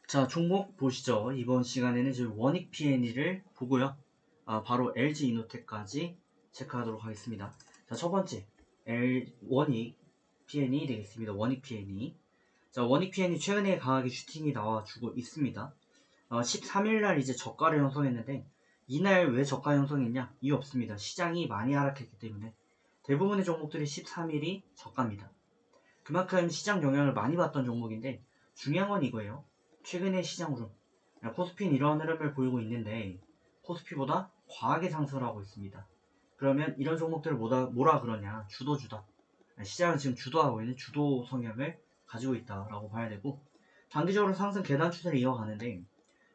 자, 종목 보시죠. 이번 시간에는 이제 원익 P&E를 보고요. 바로 LG 이노텍까지 체크하도록 하겠습니다. 자, 첫 번째 원익 P&E 되겠습니다. 원익 P&E. 자, 원익 P&E 최근에 강하게 슈팅이 나와주고 있습니다. 13일날 이제 저가를 형성했는데 이날 왜 저가 형성했냐? 이유 없습니다. 시장이 많이 하락했기 때문에 대부분의 종목들이 13일이 저가입니다. 그만큼 시장 영향을 많이 받던 종목인데 중요한 건 이거예요. 최근의 시장으로 코스피는 이러한 흐름을 보이고 있는데 코스피보다 과하게 상승을 하고 있습니다. 그러면 이런 종목들을 뭐라 그러냐? 주도주다. 시장은 지금 주도하고 있는 주도 성향을 가지고 있다라고 봐야 되고, 단기적으로 상승 계단 추세를 이어가는데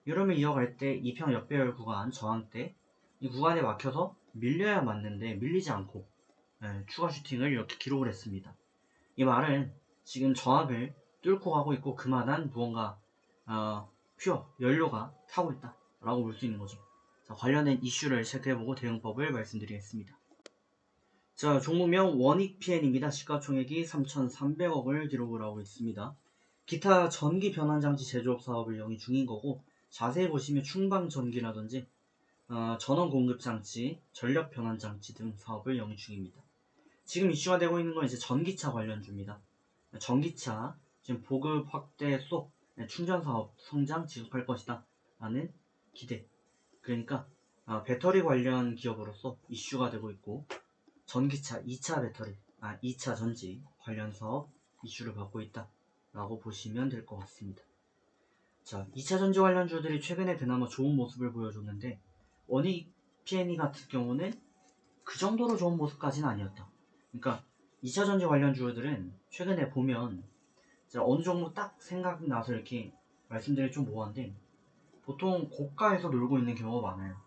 이름을 이어갈 때 이평 역배열 구간 저항대 이 구간에 막혀서 밀려야 맞는데 밀리지 않고 추가 슈팅을 이렇게 기록을 했습니다. 이 말은 지금 저항을 뚫고 가고 있고 그만한 무언가 퓨어 연료가 타고 있다 라고 볼 수 있는 거죠. 자, 관련된 이슈를 체크해보고 대응법을 말씀드리겠습니다. 자, 종목명 원익 P&E입니다. 시가총액이 3,300억을 기록을 하고 있습니다. 기타 전기 변환장치 제조업 사업을 영위 중인 거고, 자세히 보시면 충방전기라든지 전원 공급장치, 전력 변환장치 등 사업을 영위 중입니다. 지금 이슈가 되고 있는 건 이제 전기차 관련주입니다. 전기차 지금 보급 확대 속 충전 사업 성장 지속할 것이다 라는 기대. 그러니까 배터리 관련 기업으로서 이슈가 되고 있고, 전기차 2차 배터리, 2차 전지 관련 사업 이슈를 받고 있다 라고 보시면 될 것 같습니다. 자, 2차 전지 관련주들이 최근에 그나마 좋은 모습을 보여줬는데 원익 P&E 같은 경우는 그 정도로 좋은 모습까지는 아니었다. 그러니까 2차 전지 관련주들은 최근에 보면 어느 종목 딱 생각나서 이렇게 말씀드리기 좀 뭐한데, 보통 고가에서 놀고 있는 경우가 많아요.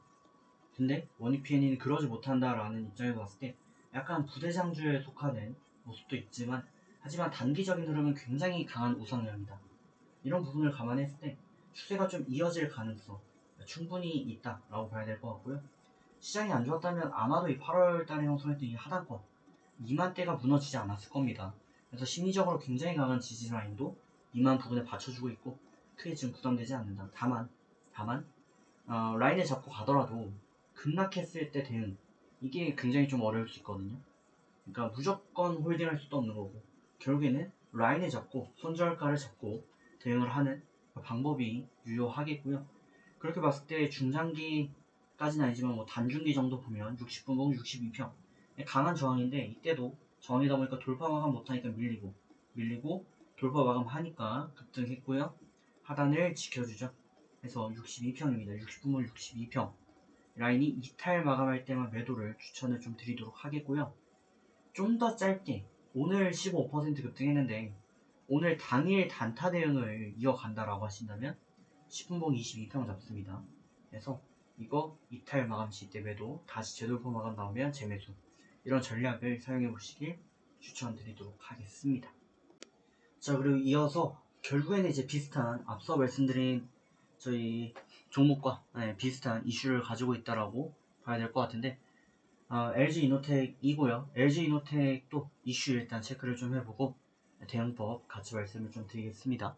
근데 원익 P&E는 그러지 못한다라는 입장에서 봤을 때 약간 부대장주에 속하는 모습도 있지만, 하지만 단기적인 흐름은 굉장히 강한 우상향이다. 이런 부분을 감안했을 때 추세가 좀 이어질 가능성 충분히 있다라고 봐야 될 것 같고요. 시장이 안 좋았다면 아마도 이 8월달에 형성했던 이 하단권 2만대가 무너지지 않았을 겁니다. 그래서 심리적으로 굉장히 강한 지지 라인도 2만 부분에 받쳐주고 있고 크게 지금 부담되지 않는다. 다만 라인을 잡고 가더라도 급락했을 때 대응, 이게 굉장히 좀 어려울 수 있거든요. 그러니까 무조건 홀딩할 수도 없는 거고, 결국에는 라인을 잡고 손절가를 잡고 대응을 하는 방법이 유효하겠고요. 그렇게 봤을 때 중장기까지는 아니지만 뭐 단중기 정도 보면 60분봉 62평 강한 저항인데, 이때도 저항이다 보니까 돌파 마감 못하니까 밀리고 돌파 마감 하니까 급등했고요. 하단을 지켜주죠. 그래서 62평입니다. 60분봉 62평 라인이 이탈 마감할 때만 매도를 추천을 좀 드리도록 하겠고요. 좀 더 짧게, 오늘 15% 급등했는데 오늘 당일 단타 대응을 이어간다라고 하신다면 10분봉 22평 잡습니다. 그래서 이거 이탈 마감 시때 매도, 다시 재돌파 마감 나오면 재매수, 이런 전략을 사용해 보시길 추천드리도록 하겠습니다. 자, 그리고 이어서 결국에는 이제 비슷한 앞서 말씀드린 저희 종목과 비슷한 이슈를 가지고 있다라고 봐야 될 것 같은데, LG 이노텍이고요. LG 이노텍도 이슈 일단 체크를 좀 해보고 대응법 같이 말씀을 좀 드리겠습니다.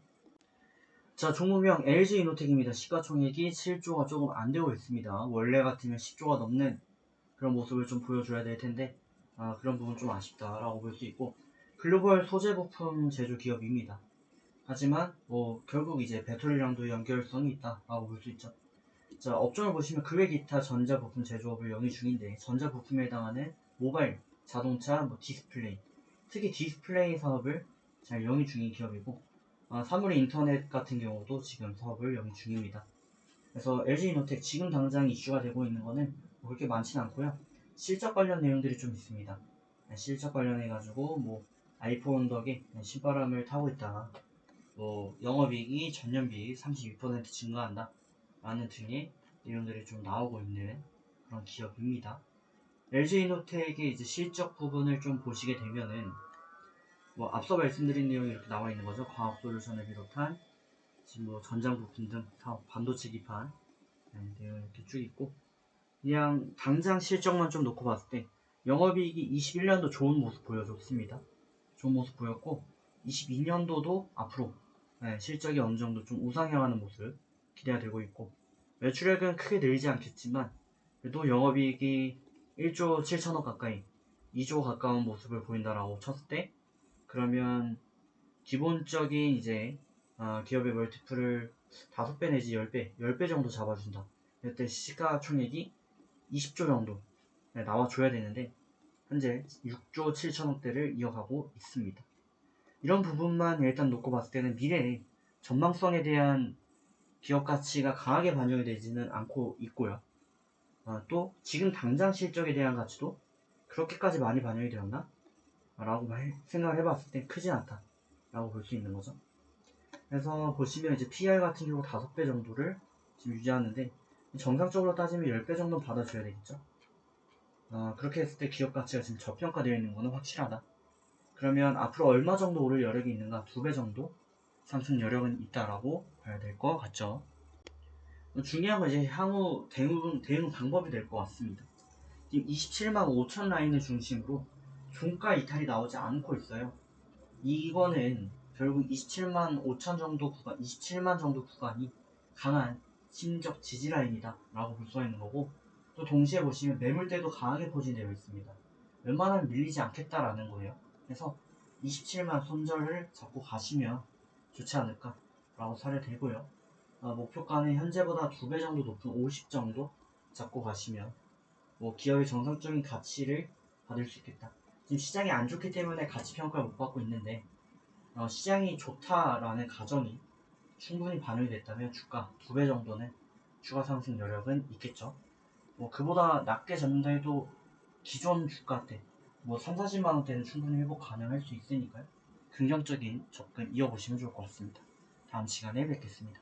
자, 종목명 LG 이노텍입니다. 시가총액이 7조가 조금 안 되고 있습니다. 원래 같으면 10조가 넘는 그런 모습을 좀 보여줘야 될 텐데 그런 부분 좀 아쉽다라고 볼 수 있고, 글로벌 소재 부품 제조 기업입니다. 하지만 결국 이제 배터리랑도 연결성이 있다라고 볼 수 있죠. 자, 업종을 보시면 그 외 기타 전자부품 제조업을 영위 중인데, 전자부품에 해당하는 모바일, 자동차, 디스플레이, 특히 디스플레이 사업을 잘 영위 중인 기업이고, 사물의 인터넷 같은 경우도 지금 사업을 영위 중입니다. 그래서 LG이노텍 지금 당장 이슈가 되고 있는 거는 그렇게 많지는 않고요. 실적 관련 내용들이 좀 있습니다. 실적 관련해가지고 아이폰 덕에 신바람을 타고 있다, 영업이익이 전년비 32% 증가한다 라는 등의 내용들이 좀 나오고 있는 그런 기업입니다. LG이노텍의 이제 실적 부분을 좀 보시게 되면은 앞서 말씀드린 내용이 이렇게 나와 있는 거죠. 과학솔루션을 비롯한 지금 전장 부품 등 사업, 반도체 기판 내용이 이렇게 쭉 있고, 그냥 당장 실적만 좀 놓고 봤을 때 영업이익이 21년도 좋은 모습 보여줬습니다. 좋은 모습 보였고 22년도도 앞으로 네, 실적이 어느 정도 좀 우상향하는 모습 기대가 되고 있고, 매출액은 크게 늘지 않겠지만 그래도 영업이익이 1조 7천억 가까이 2조 가까운 모습을 보인다라고 쳤을 때, 그러면 기본적인 이제 기업의 멀티플을 5배 내지 10배 정도 잡아준다. 이때 시가총액이 20조 정도 나와줘야 되는데 현재 6조 7천억대를 이어가고 있습니다. 이런 부분만 일단 놓고 봤을 때는 미래에 전망성에 대한 기업 가치가 강하게 반영이 되지는 않고 있고요. 또 지금 당장 실적에 대한 가치도 그렇게까지 많이 반영이 되었나? 라고 생각을 해봤을 때 크진 않다 라고 볼 수 있는 거죠. 그래서 보시면 이제 PR 같은 경우 5배 정도를 지금 유지하는데, 정상적으로 따지면 10배 정도는 받아줘야 되겠죠. 그렇게 했을 때 기업 가치가 지금 저평가되어 있는 거는 확실하다. 그러면 앞으로 얼마 정도 오를 여력이 있는가? 2배 정도 상승 여력은 있다라고 봐야 될 것 같죠. 중요한 건 이제 향후 대응 방법이 될 것 같습니다. 지금 27만 5천 라인을 중심으로 종가 이탈이 나오지 않고 있어요. 이거는 결국 27만 5천 정도 구간, 27만 정도 구간이 강한 심적 지지 라인이다 라고 볼 수가 있는 거고, 또 동시에 보시면 매물대도 강하게 포진되어 있습니다. 웬만하면 밀리지 않겠다라는 거예요. 그래서 27만 손절을 잡고 가시면 좋지 않을까 라고 사례되고요. 목표가는 현재보다 2배 정도 높은 50 정도 잡고 가시면 기업의 정상적인 가치를 받을 수 있겠다. 지금 시장이 안 좋기 때문에 가치 평가를 못 받고 있는데, 시장이 좋다라는 가정이 충분히 반영이 됐다면 주가 2배 정도는 추가 상승 여력은 있겠죠. 그보다 낮게 잡는다 해도 기존 주가 때 3, 40만 원대는 충분히 회복 가능할 수 있으니까요. 긍정적인 접근 이어보시면 좋을 것 같습니다. 다음 시간에 뵙겠습니다.